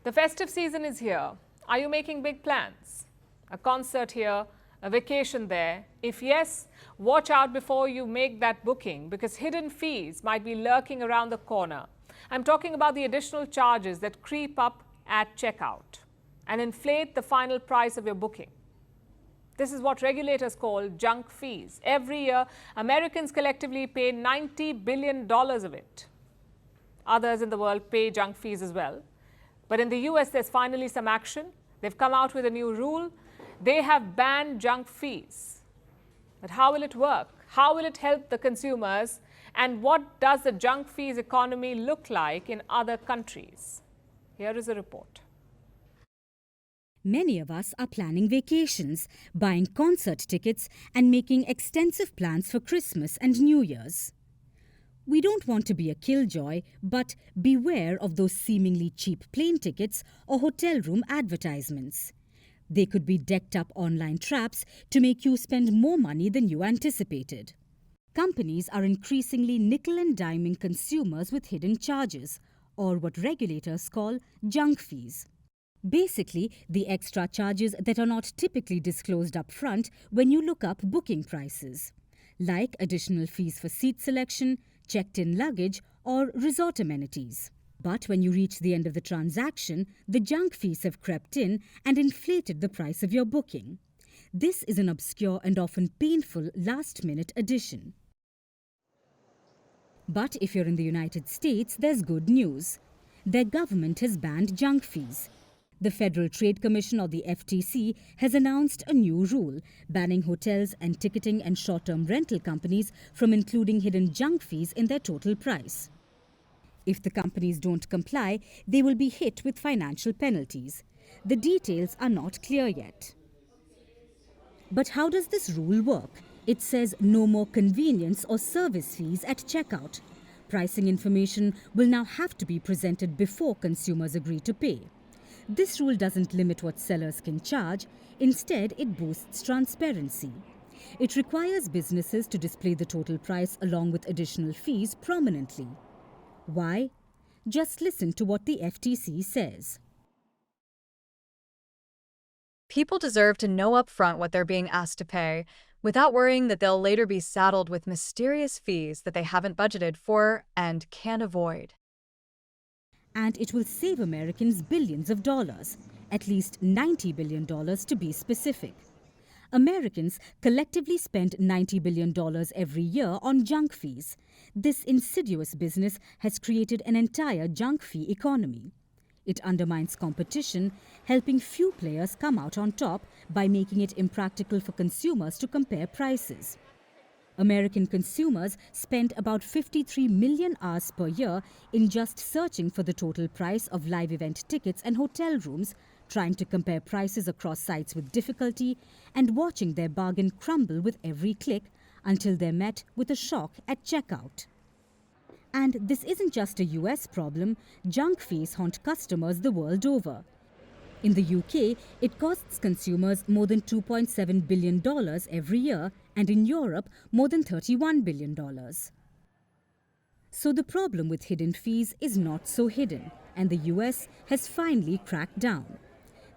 The festive season is here. Are you making big plans? A concert here, a vacation there? If yes, watch out before you make that booking because hidden fees might be lurking around the corner. I'm talking about the additional charges that creep up at checkout and inflate the final price of your booking. This is what regulators call junk fees. Every year, Americans collectively pay $90 billion of it. Others in the world pay junk fees as well. But in the US, there's finally some action. They've come out with a new rule. They have banned junk fees. But how will it work? How will it help the consumers? And what does the junk fees economy look like in other countries? Here is a report. Many of us are planning vacations, buying concert tickets, and making extensive plans for Christmas and New Year's. We don't want to be a killjoy, but beware of those seemingly cheap plane tickets or hotel room advertisements. They could be decked up online traps to make you spend more money than you anticipated. Companies are increasingly nickel and diming consumers with hidden charges, or what regulators call junk fees. Basically, the extra charges that are not typically disclosed up front when you look up booking prices, like additional fees for seat selection, checked-in luggage, or resort amenities. But when you reach the end of the transaction, the junk fees have crept in and inflated the price of your booking. This is an obscure and often painful last-minute addition. But if you're in the United States, there's good news. Their government has banned junk fees. The Federal Trade Commission, or the FTC, has announced a new rule banning hotels and ticketing and short-term rental companies from including hidden junk fees in their total price. If the companies don't comply, they will be hit with financial penalties. The details are not clear yet. But how does this rule work? It says no more convenience or service fees at checkout. Pricing information will now have to be presented before consumers agree to pay. This rule doesn't limit what sellers can charge. Instead, it boosts transparency. It requires businesses to display the total price along with additional fees prominently. Why? Just listen to what the FTC says. People deserve to know upfront what they're being asked to pay without worrying that they'll later be saddled with mysterious fees that they haven't budgeted for and can't avoid. And it will save Americans billions of dollars, at least $90 billion to be specific. Americans collectively spend $90 billion every year on junk fees. This insidious business has created an entire junk fee economy. It undermines competition, helping few players come out on top by making it impractical for consumers to compare prices. American consumers spend about 53 million hours per year in just searching for the total price of live event tickets and hotel rooms, trying to compare prices across sites with difficulty, and watching their bargain crumble with every click until they're met with a shock at checkout. And this isn't just a US problem. Junk fees haunt customers the world over. In the UK, it costs consumers more than $2.7 billion every year, and in Europe, more than $31 billion. So the problem with hidden fees is not so hidden, and the US has finally cracked down.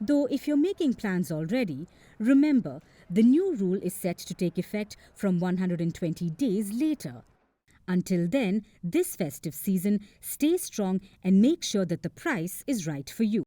Though if you're making plans already, remember, the new rule is set to take effect from 120 days later. Until then, this festive season, stay strong and make sure that the price is right for you.